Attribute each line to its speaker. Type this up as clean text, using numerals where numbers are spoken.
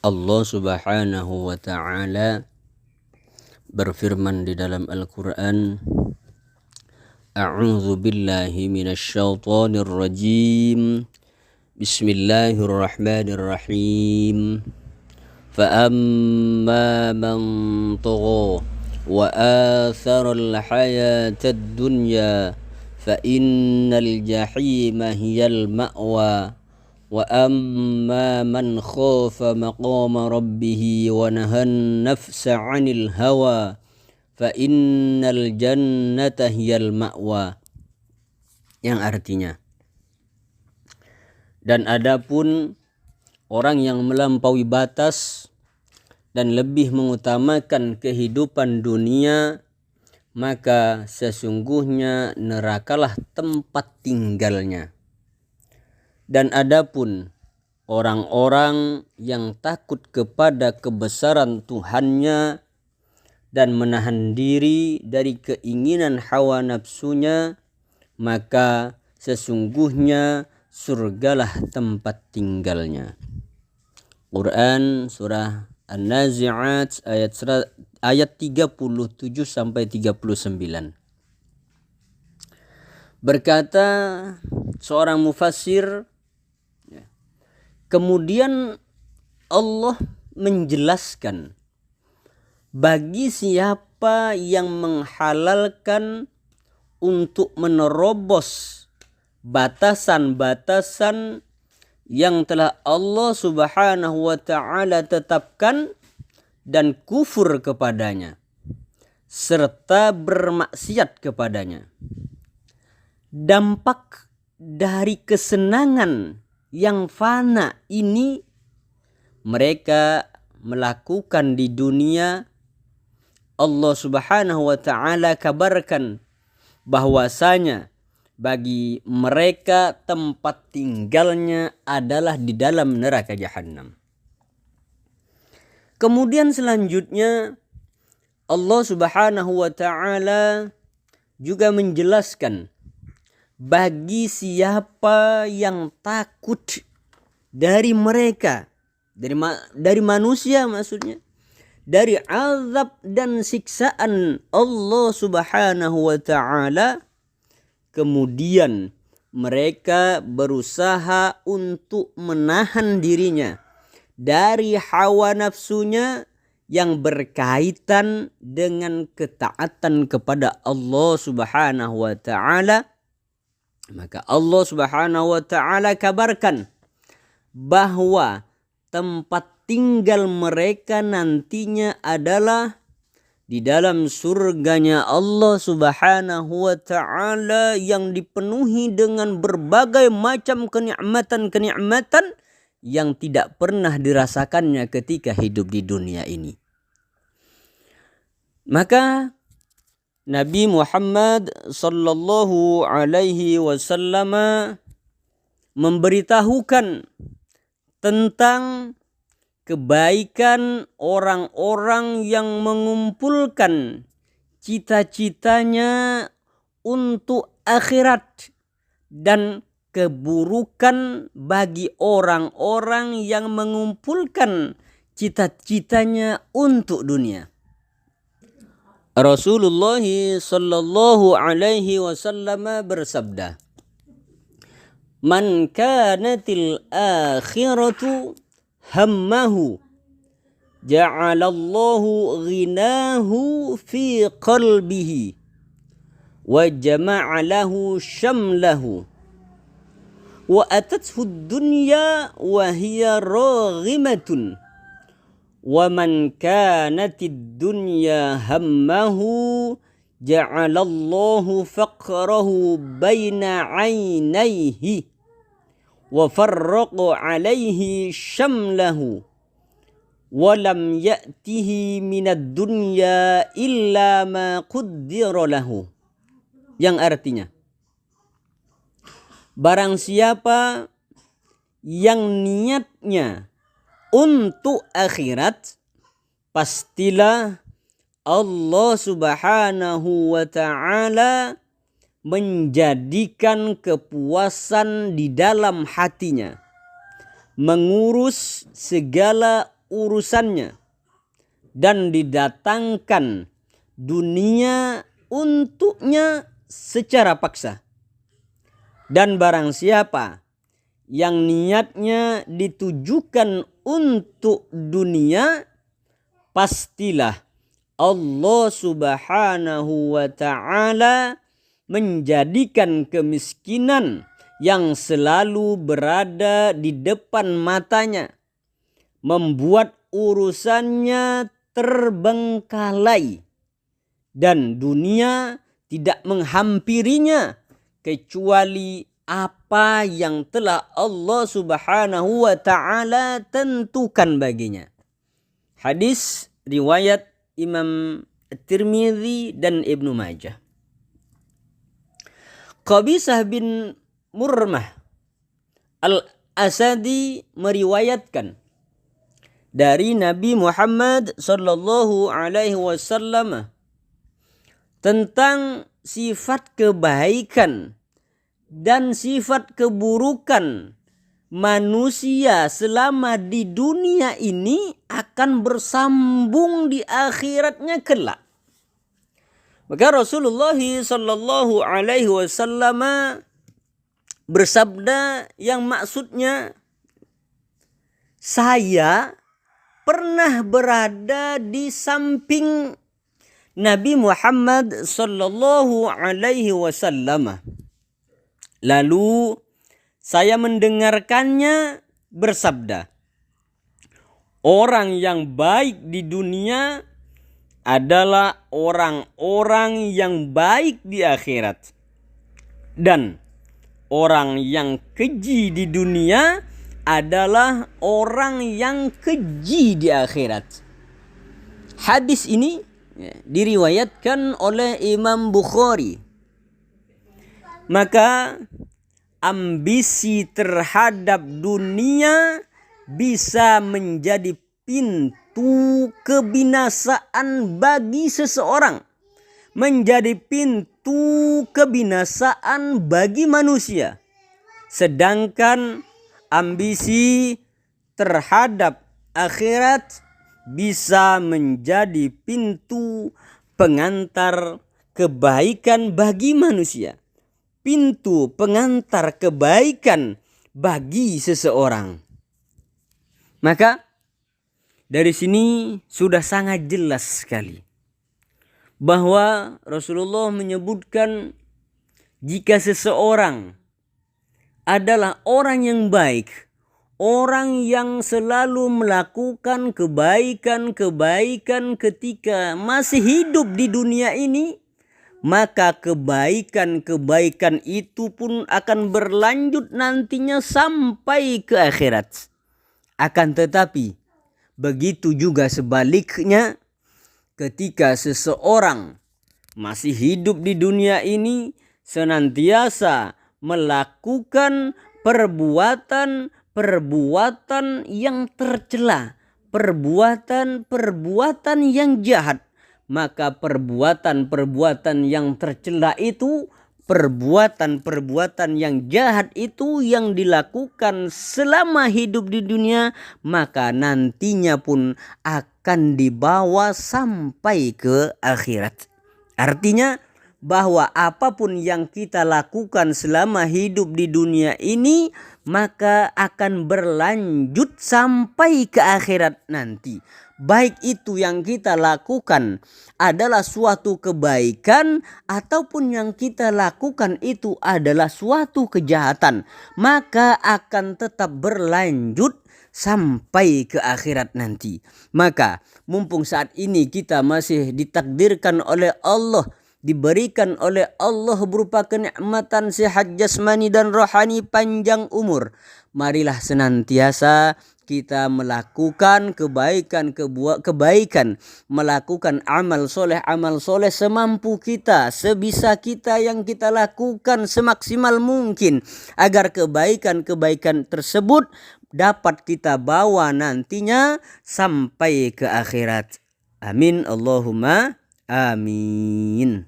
Speaker 1: Allah Subhanahu wa ta'ala berfirman di dalam Al-Qur'an, A'udzu billahi minasyaitonir rajim. Bismillahirrahmanirrahim. Fa amma man tagha wa athara al-hayatad dunya fa innal jahima hiyal ma'wa. Wa amma man khafa maqama rabbih wa nahan nafsa 'anil hawa fa innal jannata hiyal ma'wa. Yang artinya, dan adapun orang yang melampaui batas dan lebih mengutamakan kehidupan dunia, maka sesungguhnya nerakalah tempat tinggalnya. Dan adapun orang-orang yang takut kepada kebesaran Tuhannya dan menahan diri dari keinginan hawa nafsunya, maka sesungguhnya surgalah tempat tinggalnya. Quran surah An-Nazi'at ayat 37 sampai 39. Berkata seorang mufassir, kemudian Allah menjelaskan bagi siapa yang menghalalkan untuk menerobos batasan-batasan yang telah Allah Subhanahu wa ta'ala tetapkan dan kufur kepadanya serta bermaksiat kepadanya. Dampak dari kesenangan yang fana ini mereka melakukan di dunia, Allah Subhanahu wa ta'ala kabarkan bahwasanya bagi mereka tempat tinggalnya adalah di dalam neraka jahanam. Kemudian selanjutnya Allah Subhanahu wa ta'ala juga menjelaskan bagi siapa yang takut dari mereka, dari manusia maksudnya, dari azab dan siksaan Allah Subhanahu wa ta'ala, kemudian mereka berusaha untuk menahan dirinya dari hawa nafsunya yang berkaitan dengan ketaatan kepada Allah Subhanahu wa ta'ala, maka Allah Subhanahu wa ta'ala kabarkan bahwa tempat tinggal mereka nantinya adalah di dalam surganya Allah Subhanahu wa ta'ala yang dipenuhi dengan berbagai macam kenikmatan-kenikmatan yang tidak pernah dirasakannya ketika hidup di dunia ini. Maka Nabi Muhammad sallallahu alaihi wasallam memberitahukan tentang kebaikan orang-orang yang mengumpulkan cita-citanya untuk akhirat dan keburukan bagi orang-orang yang mengumpulkan cita-citanya untuk dunia. Rasulullah sallallahu alaihi wasallam bersabda, "Man kanatil akhiratu hammahu ja'alallahu ghinahu fi qalbihi wa jama'a lahu syamlahu wa atathu ad-dunya wa hiya raghimatun wa man kanatid dunya hammahu ja'alallahu faqrahu baina 'ainaihi wa farraqa 'alaihi syamlahu wa lam ya'tihi minad dunya illa ma qaddara lahu." Yang artinya, barang siapa yang niatnya untuk akhirat, pastilah Allah Subhanahu wa ta'ala menjadikan kepuasan di dalam hatinya, mengurus segala urusannya dan didatangkan dunia untuknya secara paksa. Dan barang siapa yang niatnya ditujukan untuk dunia, pastilah Allah Subhanahu wa ta'ala menjadikan kemiskinan yang selalu berada di depan matanya, membuat urusannya terbengkalai, dan dunia tidak menghampirinya kecuali apa yang telah Allah Subhanahu wa ta'ala tentukan baginya. Hadis riwayat Imam Tirmidzi dan Ibnu Majah. Qabisah bin Murmah Al-Asadi meriwayatkan dari Nabi Muhammad sallallahu alaihi wasallam tentang sifat kebaikan dan sifat keburukan manusia selama di dunia ini akan bersambung di akhiratnya kelak. Maka Rasulullah sallallahu alaihi wasallam bersabda yang maksudnya, saya pernah berada di samping Nabi Muhammad sallallahu alaihi wasallam. Lalu saya mendengarkannya bersabda, orang yang baik di dunia adalah orang-orang yang baik di akhirat. Dan orang yang keji di dunia adalah orang yang keji di akhirat. Hadis ini diriwayatkan oleh Imam Bukhari. Maka ambisi terhadap dunia bisa menjadi pintu kebinasaan bagi seseorang, menjadi pintu kebinasaan bagi manusia. Sedangkan ambisi terhadap akhirat bisa menjadi pintu pengantar kebaikan bagi manusia, pintu pengantar kebaikan bagi seseorang. Maka dari sini sudah sangat jelas sekali bahwa Rasulullah menyebutkan jika seseorang adalah orang yang baik, orang yang selalu melakukan kebaikan-kebaikan ketika masih hidup di dunia ini, maka kebaikan-kebaikan itu pun akan berlanjut nantinya sampai ke akhirat. Akan tetapi begitu juga sebaliknya, ketika seseorang masih hidup di dunia ini senantiasa melakukan perbuatan yang tercela, perbuatan yang jahat, maka perbuatan yang tercela itu, perbuatan yang jahat itu yang dilakukan selama hidup di dunia, maka nantinya pun akan dibawa sampai ke akhirat. Artinya bahwa apapun yang kita lakukan selama hidup di dunia ini, maka akan berlanjut sampai ke akhirat nanti. Baik itu yang kita lakukan adalah suatu kebaikan ataupun yang kita lakukan itu adalah suatu kejahatan, maka akan tetap berlanjut sampai ke akhirat nanti. Maka mumpung saat ini kita masih ditakdirkan oleh Allah, diberikan oleh Allah berupa kenikmatan sehat jasmani dan rohani, panjang umur, marilah senantiasa kita melakukan kebaikan, melakukan amal soleh semampu kita, sebisa kita yang kita lakukan semaksimal mungkin, agar kebaikan tersebut dapat kita bawa nantinya sampai ke akhirat. Amin Allahumma amin.